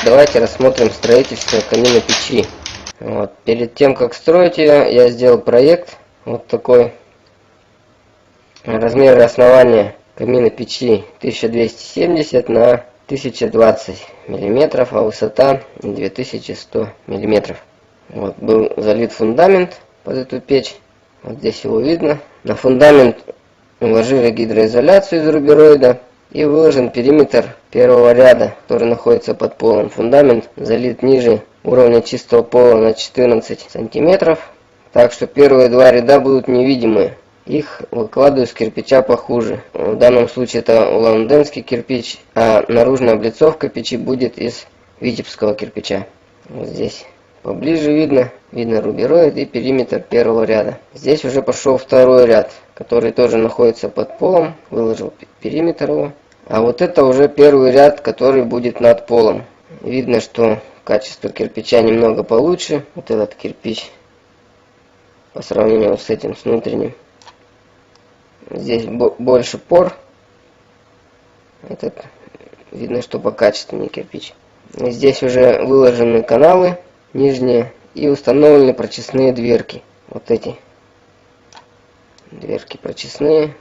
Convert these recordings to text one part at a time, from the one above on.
давайте рассмотрим строительство каминной печи. Вот. Перед тем, как строить ее, я сделал проект. Вот такой. Размеры основания каминной печи 1270 на 1020 миллиметров, а высота 2100 миллиметров. Вот, был залит фундамент под эту печь. Вот здесь его видно. На фундамент уложили гидроизоляцию из рубероида и выложен периметр первого ряда, который находится под полом. Фундамент залит ниже уровня чистого пола на 14 сантиметров, так что первые два ряда будут невидимые. Их выкладываю с кирпича похуже. В данном случае это улан-удэнский кирпич, а наружная облицовка печи будет из витебского кирпича. Вот здесь поближе видно рубероид и периметр первого ряда. Здесь уже пошел второй ряд, который тоже находится под полом, выложил периметр его. А вот это уже первый ряд, который будет над полом. Видно, что качество кирпича немного получше. Вот этот кирпич по сравнению с этим, с внутренним. Здесь больше пор. Этот видно, что покачественнее кирпич. И здесь уже выложены каналы нижние и установлены прочистные дверки. Вот эти дверки прочистные.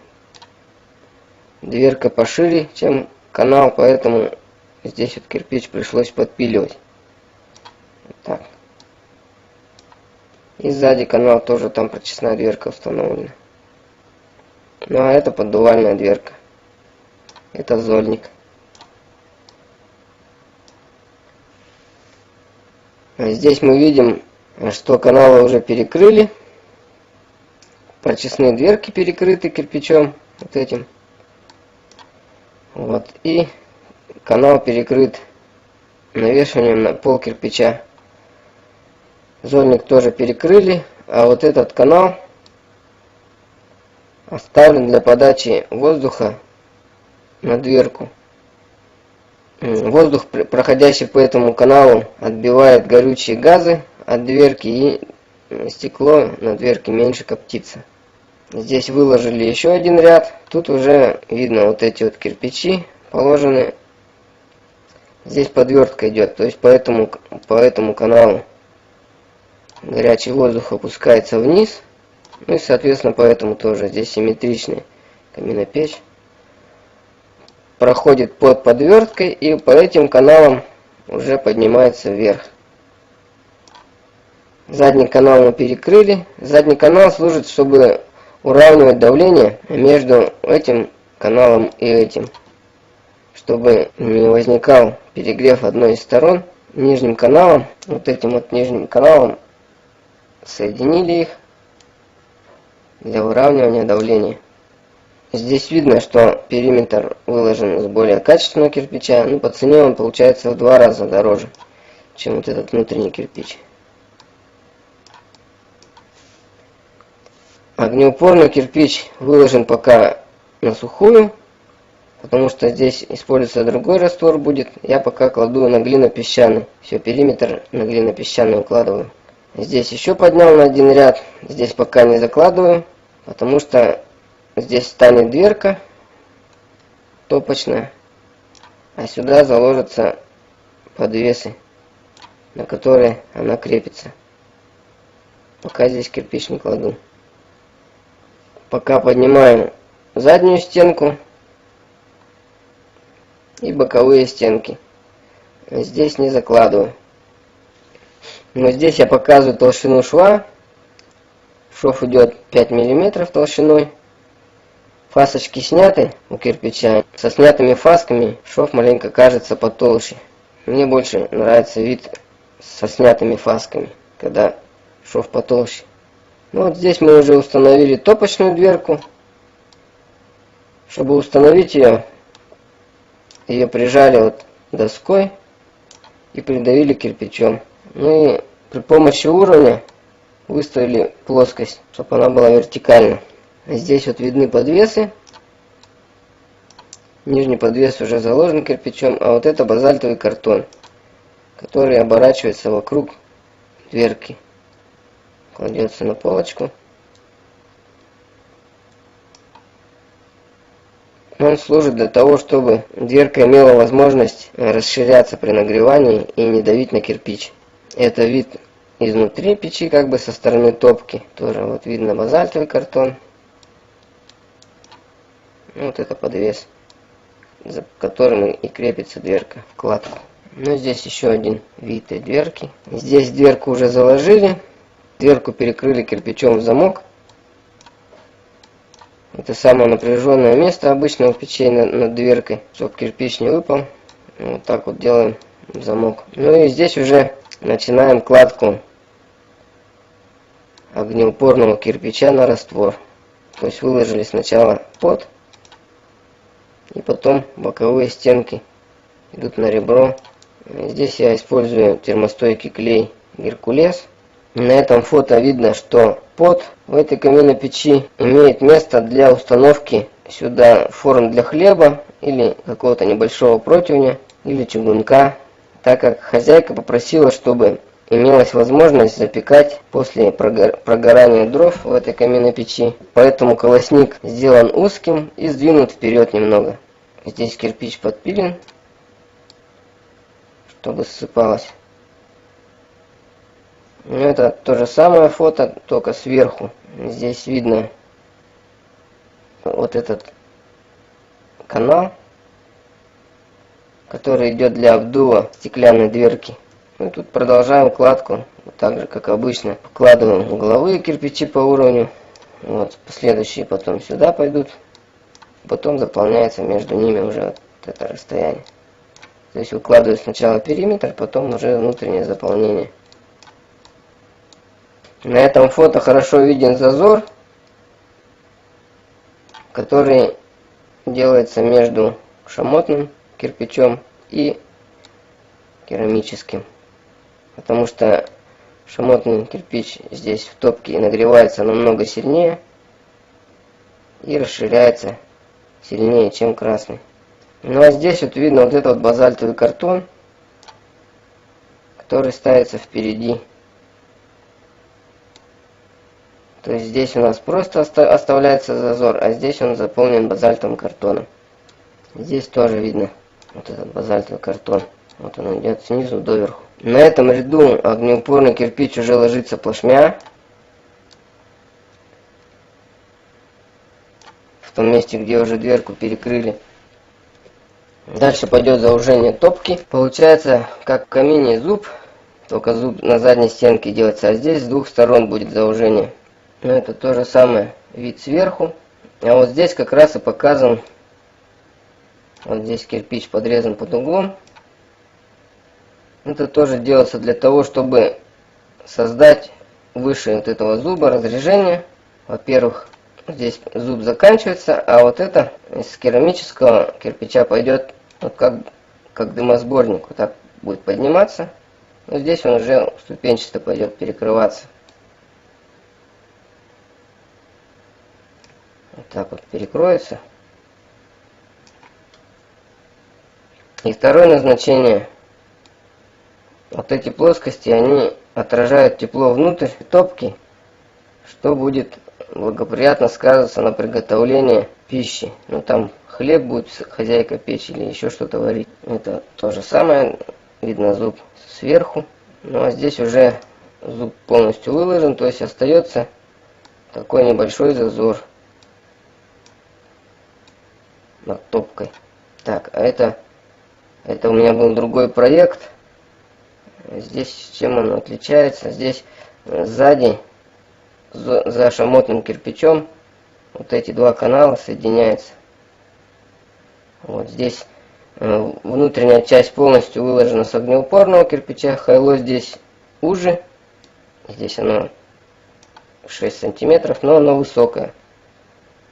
Дверка пошире, чем канал, поэтому здесь вот кирпич пришлось подпиливать. Вот так. И сзади канал тоже, там прочистная дверка установлена. Ну а это поддувальная дверка. Это зольник. Здесь мы видим, что каналы уже перекрыли. Прочистные дверки перекрыты кирпичом вот этим. Вот. И канал перекрыт навешиванием на пол кирпича. Зольник тоже перекрыли, а вот этот канал оставлен для подачи воздуха на дверку. Воздух, проходящий по этому каналу, отбивает горючие газы от дверки, и стекло на дверке меньше коптится. Здесь выложили еще один ряд. Тут уже видно вот эти вот кирпичи положены. Здесь подвертка идет, то есть по этому каналу горячий воздух опускается вниз. Ну и соответственно поэтому тоже здесь симметричная каминная печь. Проходит под подверткой и по этим каналам уже поднимается вверх. Задний канал мы перекрыли. Задний канал служит, чтобы уравнивать давление между этим каналом и этим. Чтобы не возникал перегрев одной из сторон. Нижним каналом, вот этим вот нижним каналом, соединили их для выравнивания давления. Здесь видно, что периметр выложен из более качественного кирпича, но по цене он получается в 2 раза дороже, чем вот этот внутренний кирпич. Огнеупорный кирпич выложен пока на сухую, потому что здесь используется другой раствор будет. Я пока кладу на глинопесчаный. Все, периметр на глинопесчаный укладываю. Здесь еще поднял на один ряд. Здесь пока не закладываю, потому что здесь станет дверка топочная, а сюда заложатся подвесы, на которые она крепится. Пока здесь кирпич не кладу. Пока поднимаем заднюю стенку и боковые стенки. Здесь не закладываю. Но здесь я показываю толщину шва. Шов идет 5 мм толщиной. Фасочки сняты у кирпича. Со снятыми фасками шов маленько кажется потолще. Мне больше нравится вид со снятыми фасками, когда шов потолще. Ну вот здесь мы уже установили топочную дверку. Чтобы установить ее прижали вот доской и придавили кирпичом. Ну и при помощи уровня выставили плоскость, чтобы она была вертикальна. Здесь вот видны подвесы. Нижний подвес уже заложен кирпичом, а вот это базальтовый картон, который оборачивается вокруг дверки. Кладется на полочку. Он служит для того, чтобы дверка имела возможность расширяться при нагревании и не давить на кирпич. Это вид изнутри печи, как бы со стороны топки. Тоже вот видно базальтовый картон. Вот это подвес, за которым и крепится дверка, вкладка. Ну, здесь еще один вид дверки. Здесь дверку уже заложили. Дверку перекрыли кирпичом в замок. Это самое напряженное место обычно у печей над дверкой, чтобы кирпич не выпал. Вот так вот делаем замок. Ну и здесь уже начинаем кладку огнеупорного кирпича на раствор. То есть выложили сначала под, и потом боковые стенки идут на ребро. Здесь я использую термостойкий клей Геркулес. На этом фото видно, что под в этой каминной печи имеет место для установки сюда форм для хлеба или какого-то небольшого противня или чугунка, так как хозяйка попросила, чтобы имелась возможность запекать после прогорания дров в этой каминной печи. Поэтому колосник сделан узким и сдвинут вперед немного. Здесь кирпич подпилен, чтобы ссыпалось. Это то же самое фото, только сверху. Здесь видно вот этот канал, который идет для обдува стеклянной дверки. И тут продолжаем кладку, так же как обычно. Вкладываем угловые кирпичи по уровню. Вот, последующие потом сюда пойдут. Потом заполняется между ними уже вот это расстояние. То есть выкладываю сначала периметр, потом уже внутреннее заполнение. На этом фото хорошо виден зазор, который делается между шамотным кирпичом и керамическим. Потому что шамотный кирпич здесь в топке нагревается намного сильнее и расширяется сильнее, чем красный. Ну а здесь вот видно вот этот вот базальтовый картон, который ставится впереди. То есть здесь у нас просто оставляется зазор, а здесь он заполнен базальтовым картоном. Здесь тоже видно вот этот базальтовый картон. Вот он идет снизу доверху. На этом ряду огнеупорный кирпич уже ложится плашмя. В том месте, где уже дверку перекрыли. Дальше пойдет заужение топки. Получается, как в камине зуб, только зуб на задней стенке делается, а здесь с двух сторон будет заужение. Но это то же самое, вид сверху. А вот здесь как раз и показан, вот здесь кирпич подрезан под углом. Это тоже делается для того, чтобы создать выше вот этого зуба разрежение. Во-первых, здесь зуб заканчивается, а вот это из керамического кирпича пойдет вот как дымосборник. Вот так будет подниматься. Но здесь он уже ступенчато пойдет перекрываться. Вот так вот перекроется. И второе назначение. Вот эти плоскости, они отражают тепло внутрь топки, что будет благоприятно сказываться на приготовлении пищи. Ну там хлеб будет хозяйка печь или еще что-то варить. Это то же самое. Видно зуб сверху. Ну а здесь уже зуб полностью выложен, то есть остается такой небольшой зазор над топкой. Так, а это у меня был другой проект. Здесь чем он отличается? Здесь сзади за шамотным кирпичом вот эти два канала соединяются. Вот здесь внутренняя часть полностью выложена с огнеупорного кирпича. Хайло здесь уже. Здесь оно 6 сантиметров, но оно высокое.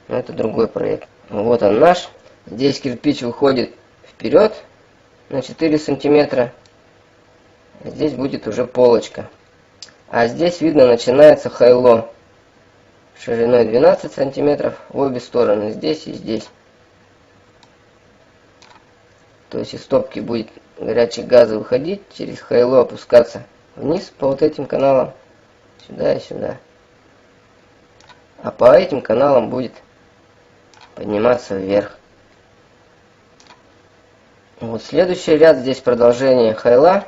Но это другой проект. Вот он наш. Здесь кирпич выходит вперед на 4 сантиметра. Здесь будет уже полочка. А здесь видно начинается хайло шириной 12 сантиметров в обе стороны. Здесь и здесь. То есть из топки будет горячий газ выходить, через хайло опускаться вниз по вот этим каналам. Сюда и сюда. А по этим каналам будет подниматься вверх. Вот следующий ряд, здесь продолжение хайла.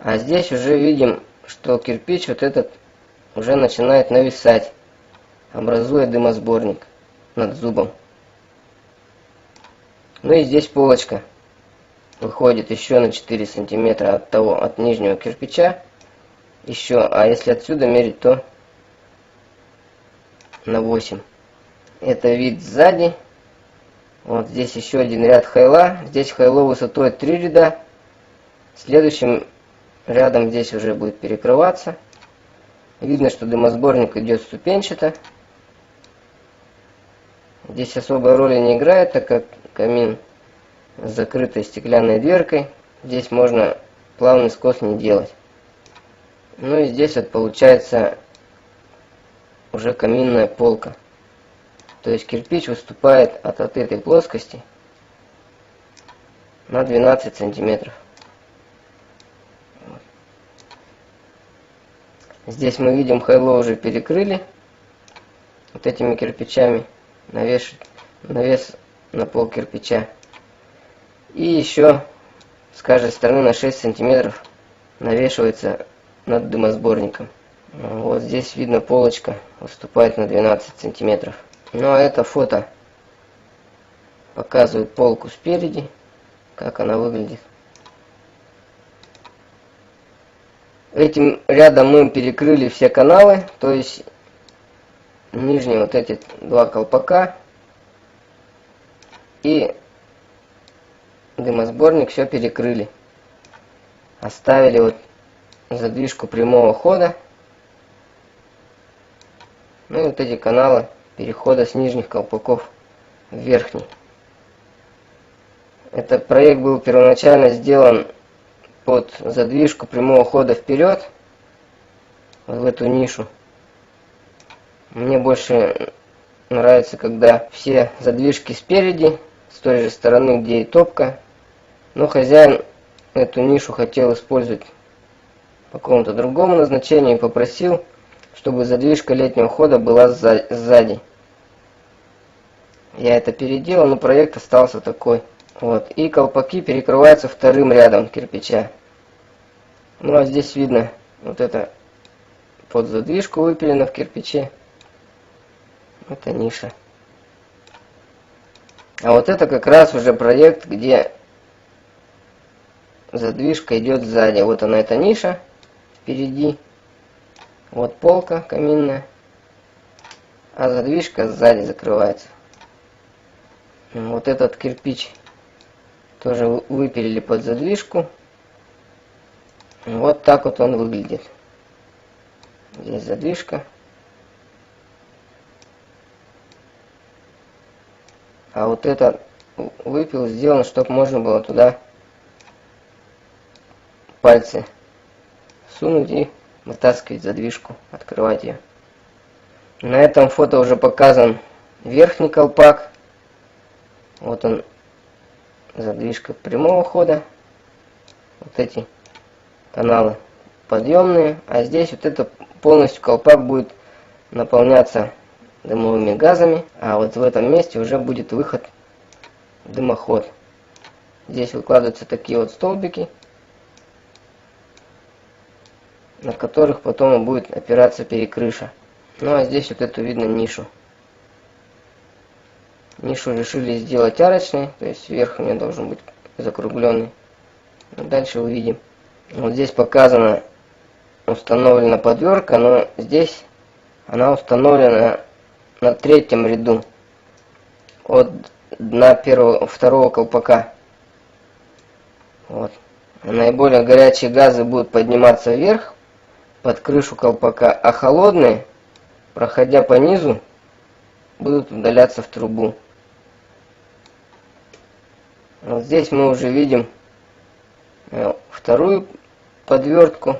А здесь уже видим, что кирпич вот этот уже начинает нависать, образуя дымосборник над зубом. Ну и здесь полочка выходит еще на 4 сантиметра от нижнего кирпича. Еще, а если отсюда мерить, то на 8. Это вид сзади. Вот здесь еще один ряд хайла. Здесь хайло высотой 3 ряда. Следующим рядом здесь уже будет перекрываться. Видно, что дымосборник идет ступенчато. Здесь особой роли не играет, так как камин с закрытой стеклянной дверкой. Здесь можно плавный скос не делать. Ну и здесь вот получается уже каминная полка. То есть кирпич выступает от этой плоскости на 12 сантиметров. Здесь мы видим, хайло уже перекрыли вот этими кирпичами, навес на пол кирпича. И еще с каждой стороны на 6 сантиметров навешивается над дымосборником. Вот здесь видно, полочка выступает на 12 сантиметров. Ну а это фото показывает полку спереди, как она выглядит. Этим рядом мы перекрыли все каналы, то есть нижние вот эти два колпака и дымосборник все перекрыли. Оставили вот задвижку прямого хода. Ну и вот эти каналы перехода с нижних колпаков в верхний. Этот проект был первоначально сделан под задвижку прямого хода вперед, вот в эту нишу. Мне больше нравится, когда все задвижки спереди, с той же стороны, где и топка. Но хозяин эту нишу хотел использовать по какому-то другому назначению и попросил, чтобы задвижка летнего хода была сзади. Я это переделал, но проект остался такой. Вот. И колпаки перекрываются вторым рядом кирпича. Ну а здесь видно вот это под задвижку выпилено в кирпиче. Это ниша. А вот это как раз уже проект, где задвижка идет сзади. Вот она, эта ниша впереди. Вот полка каминная. А задвижка сзади закрывается. Вот этот кирпич тоже выпилили под задвижку. Вот так вот он выглядит. Здесь задвижка. А вот этот выпил сделан, чтобы можно было туда пальцы сунуть и вытаскивать задвижку, открывать ее. На этом фото уже показан верхний колпак. Вот он, задвижка прямого хода. Вот эти каналы подъемные. А здесь вот это полностью колпак будет наполняться дымовыми газами. А вот в этом месте уже будет выход в дымоход. Здесь выкладываются такие вот столбики, на которых потом будет опираться перекрыша. Ну а здесь вот эту видно нишу. Нишу решили сделать арочной, то есть верх у нее должен быть закругленный. Дальше увидим. Вот здесь показана установлена подвертка, но здесь она установлена на третьем ряду от дна второго колпака. Вот. Наиболее горячие газы будут подниматься вверх под крышу колпака, а холодные, проходя по низу, будут удаляться в трубу. Вот здесь мы уже видим вторую подвертку.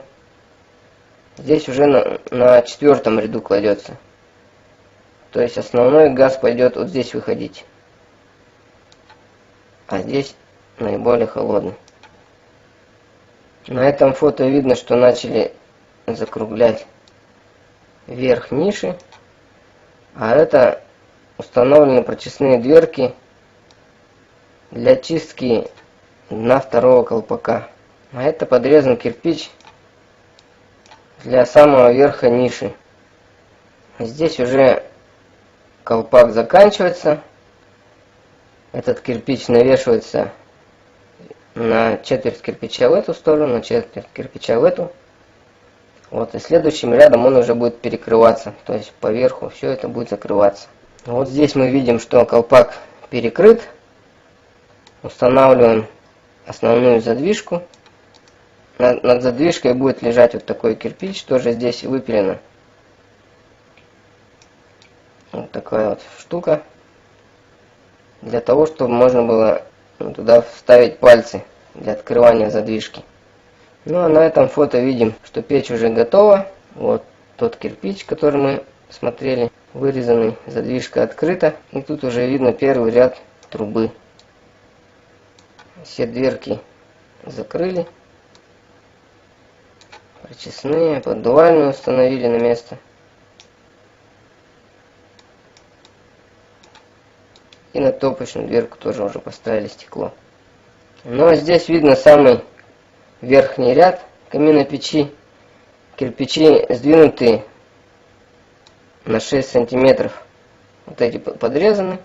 Здесь уже на четвертом ряду кладется. То есть основной газ пойдет вот здесь выходить. А здесь наиболее холодный. На этом фото видно, что начали закруглять верх ниши. А это установлены прочистные дверки для чистки дна второго колпака. А это подрезан кирпич для самого верха ниши. Здесь уже колпак заканчивается. Этот кирпич навешивается на четверть кирпича в эту сторону, на четверть кирпича в эту. Вот, и следующим рядом он уже будет перекрываться, то есть поверху все это будет закрываться. Вот здесь мы видим, что колпак перекрыт. Устанавливаем основную задвижку. Над задвижкой будет лежать вот такой кирпич, тоже здесь выпилено. Вот такая вот штука. Для того, чтобы можно было туда вставить пальцы для открывания задвижки. Ну а на этом фото видим, что печь уже готова. Вот тот кирпич, который мы смотрели, вырезанный, задвижка открыта. И тут уже видно первый ряд трубы. Все дверки закрыли. Прочистные, поддувальную установили на место. И на топочную дверку тоже уже поставили стекло. Ну а здесь видно самый верхний ряд каминной печи. Кирпичи сдвинуты на 6 сантиметров. Вот эти подрезаны.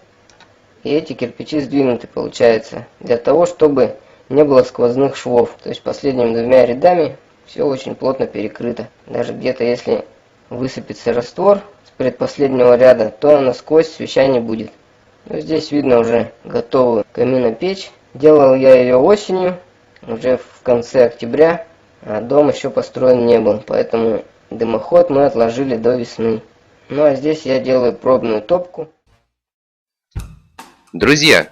И эти кирпичи сдвинуты, получается, для того, чтобы не было сквозных швов. То есть последними двумя рядами все очень плотно перекрыто. Даже где-то если высыпется раствор с предпоследнего ряда, то насквозь свеча не будет. Но здесь видно уже готовую каминную печь. Делал я ее осенью, уже в конце октября, а дом еще построен не был, поэтому дымоход мы отложили до весны. Ну а здесь я делаю пробную топку. Друзья,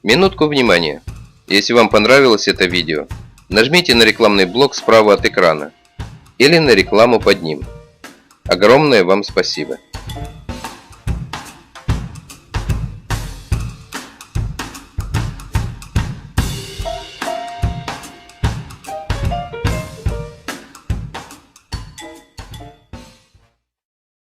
минутку внимания. Если вам понравилось это видео, нажмите на рекламный блок справа от экрана или на рекламу под ним. Огромное вам спасибо.